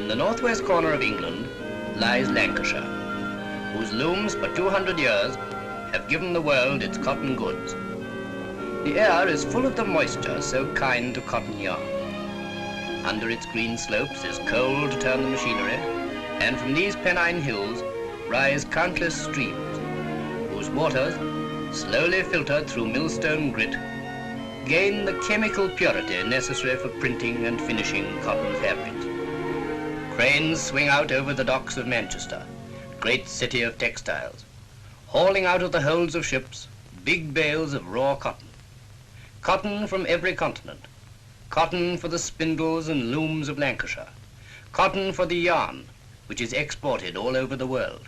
In the northwest corner of England lies Lancashire, whose looms for 200 years have given the world its cotton goods. The air is full of the moisture so kind to cotton yarn. Under its green slopes is coal to turn the machinery, and from these Pennine hills rise countless streams, whose waters, slowly filtered through millstone grit, gain the chemical purity necessary for printing and finishing cotton fabrics. Cranes swing out over the docks of Manchester, great city of textiles, hauling out of the holds of ships big bales of raw cotton. Cotton from every continent, cotton for the spindles and looms of Lancashire, cotton for the yarn, which is exported all over the world.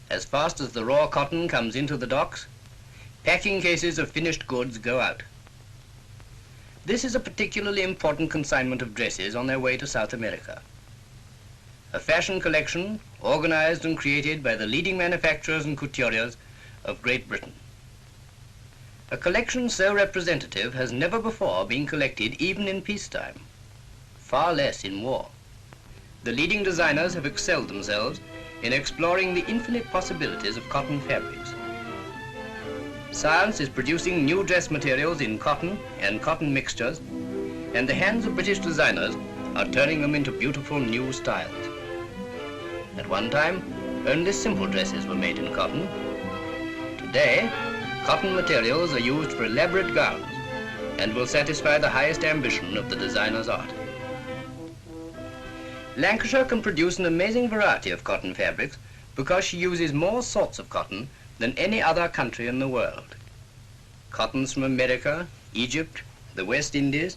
As fast as the raw cotton comes into the docks, packing cases of finished goods go out. This is a particularly important consignment of dresses on their way to South America. A fashion collection organized and created by the leading manufacturers and couturiers of Great Britain. A collection so representative has never before been collected even in peacetime, far less in war. The leading designers have excelled themselves in exploring the infinite possibilities of cotton fabrics. Science is producing new dress materials in cotton and cotton mixtures, and the hands of British designers are turning them into beautiful new styles. At one time, only simple dresses were made in cotton. Today, cotton materials are used for elaborate gowns and will satisfy the highest ambition of the designer's art. Lancashire can produce an amazing variety of cotton fabrics because she uses more sorts of cotton than any other country in the world. Cottons from America, Egypt, the West Indies,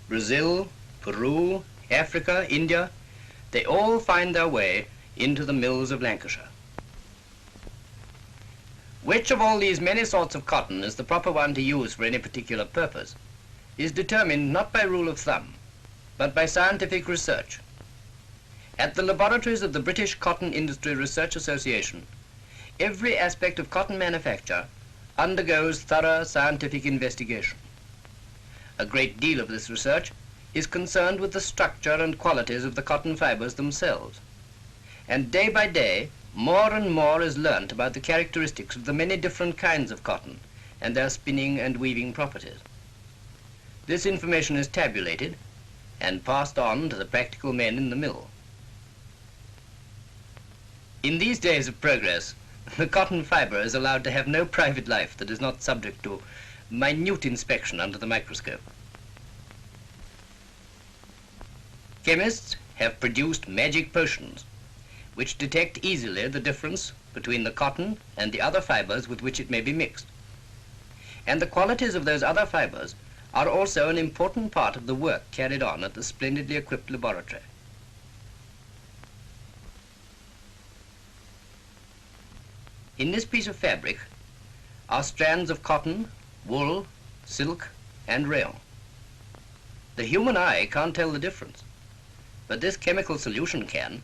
Brazil, Peru, Africa, India, they all find their way into the mills of Lancashire. Which of all these many sorts of cotton is the proper one to use for any particular purpose is determined not by rule of thumb, but by scientific research. At the laboratories of the British Cotton Industry Research Association, every aspect of cotton manufacture undergoes thorough scientific investigation. A great deal of this research is concerned with the structure and qualities of the cotton fibers themselves. And day by day, more and more is learnt about the characteristics of the many different kinds of cotton and their spinning and weaving properties. This information is tabulated and passed on to the practical men in the mill. In these days of progress, the cotton fiber is allowed to have no private life that is not subject to minute inspection under the microscope. Chemists have produced magic potions which detect easily the difference between the cotton and the other fibers with which it may be mixed. And the qualities of those other fibers are also an important part of the work carried on at the splendidly equipped laboratory. In this piece of fabric are strands of cotton, wool, silk, and rayon. The human eye can't tell the difference, but this chemical solution can,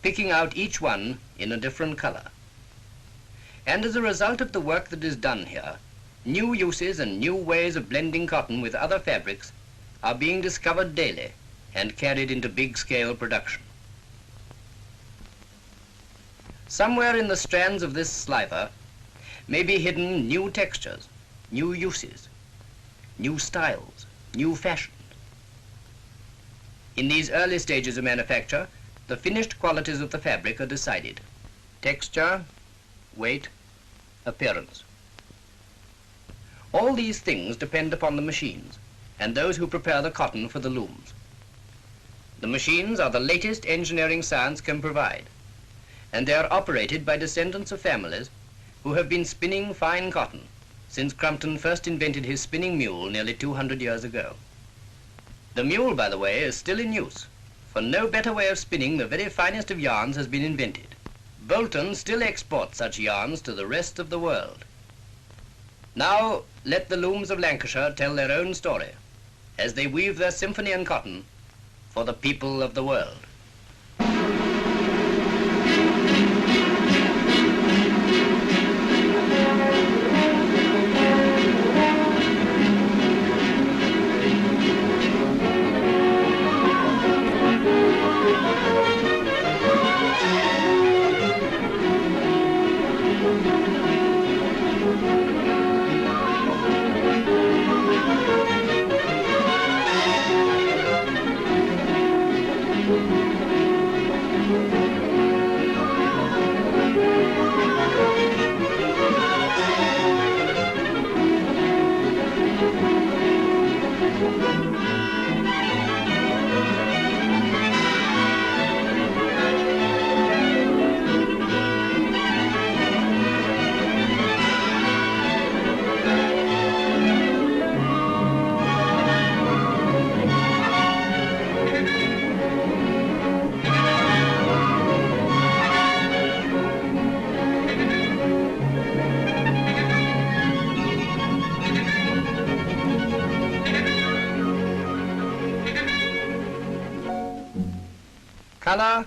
picking out each one in a different color. And as a result of the work that is done here, new uses and new ways of blending cotton with other fabrics are being discovered daily and carried into big-scale production. Somewhere in the strands of this sliver may be hidden new textures, new uses, new styles, new fashions. In these early stages of manufacture, the finished qualities of the fabric are decided: texture, weight, appearance. All these things depend upon the machines and those who prepare the cotton for the looms. The machines are the latest engineering science can provide, and they are operated by descendants of families who have been spinning fine cotton since Crumpton first invented his spinning mule nearly 200 years ago. The mule, by the way, is still in use, for no better way of spinning the very finest of yarns has been invented. Bolton still exports such yarns to the rest of the world. Now let the looms of Lancashire tell their own story as they weave their symphony in cotton for the people of the world. Colour,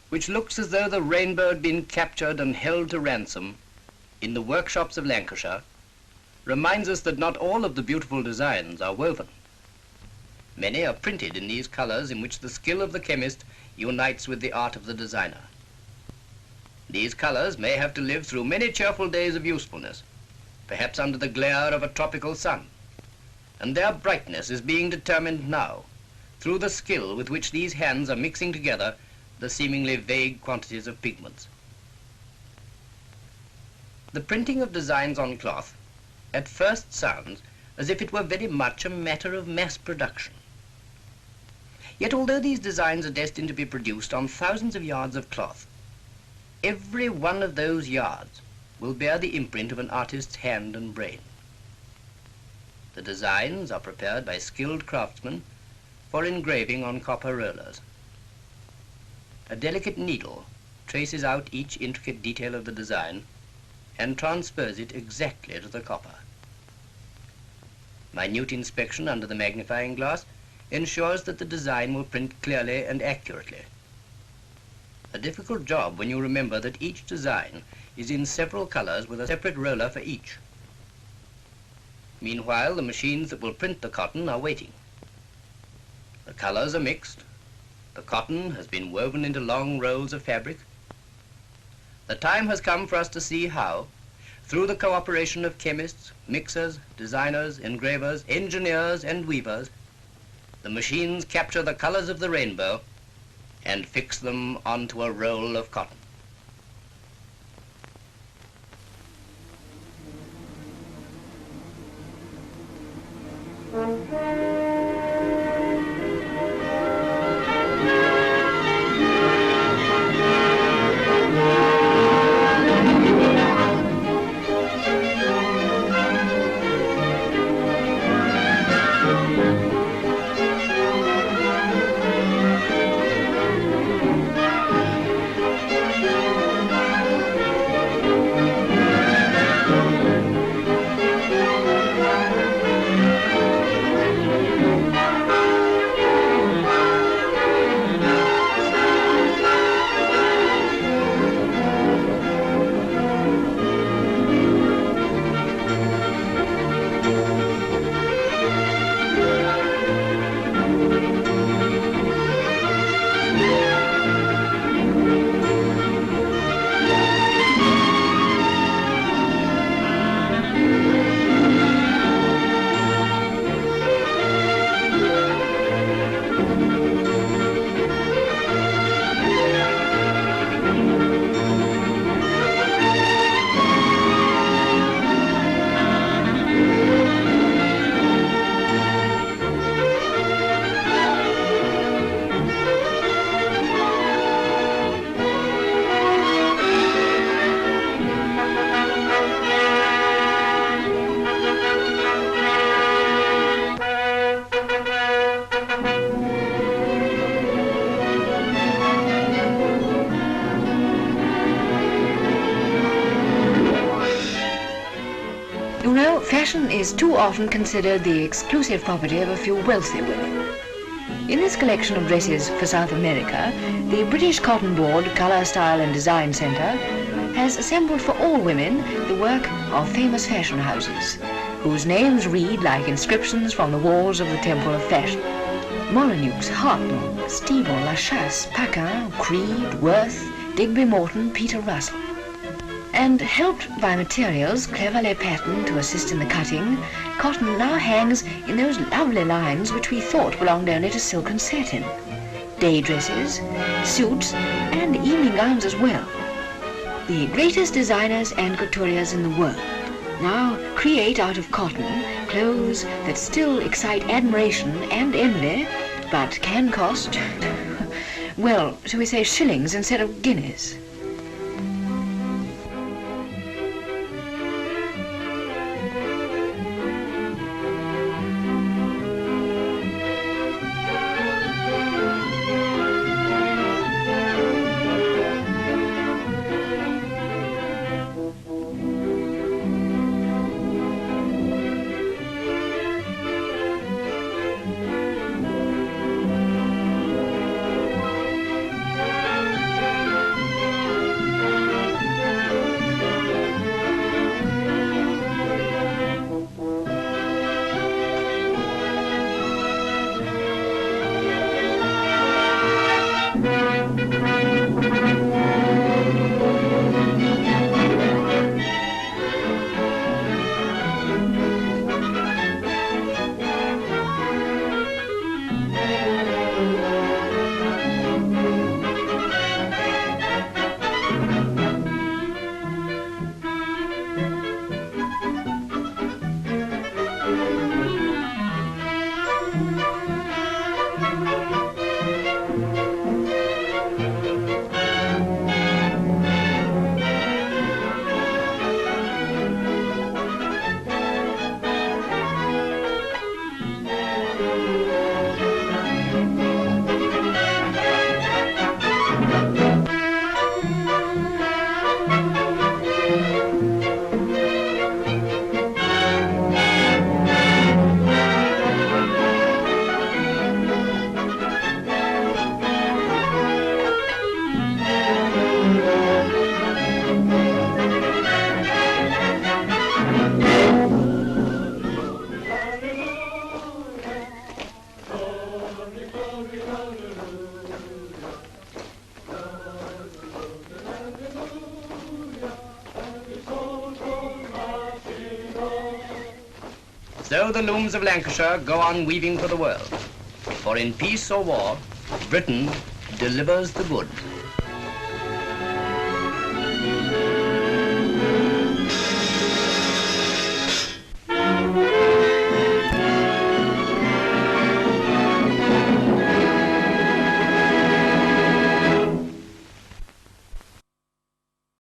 which looks as though the rainbow had been captured and held to ransom in the workshops of Lancashire, reminds us that not all of the beautiful designs are woven. Many are printed in these colours in which the skill of the chemist unites with the art of the designer. These colours may have to live through many cheerful days of usefulness, perhaps under the glare of a tropical sun, and their brightness is being determined now through the skill with which these hands are mixing together the seemingly vague quantities of pigments. The printing of designs on cloth at first sounds as if it were very much a matter of mass production. Yet although these designs are destined to be produced on thousands of yards of cloth, every one of those yards will bear the imprint of an artist's hand and brain. The designs are prepared by skilled craftsmen for engraving on copper rollers. A delicate needle traces out each intricate detail of the design and transfers it exactly to the copper. Minute inspection under the magnifying glass ensures that the design will print clearly and accurately. A difficult job when you remember that each design is in several colors with a separate roller for each. Meanwhile, the machines that will print the cotton are waiting. The colors are mixed. The cotton has been woven into long rolls of fabric. The time has come for us to see how, through the cooperation of chemists, mixers, designers, engravers, engineers, and weavers, the machines capture the colors of the rainbow and fix them onto a roll of cotton. Fashion is too often considered the exclusive property of a few wealthy women. In this collection of dresses for South America, the British Cotton Board Colour, Style and Design Centre has assembled for all women the work of famous fashion houses, whose names read like inscriptions from the walls of the Temple of Fashion. Molyneux, Hartnell, Steeble, Lachasse, Paquin, Creed, Worth, Digby Morton, Peter Russell. And helped by materials cleverly patterned to assist in the cutting, cotton now hangs in those lovely lines which we thought belonged only to silk and satin. Day dresses, suits, and evening gowns as well. The greatest designers and couturiers in the world now create out of cotton clothes that still excite admiration and envy, but can cost, well, shall we say shillings instead of guineas. So the looms of Lancashire go on weaving for the world. For in peace or war, Britain delivers the goods.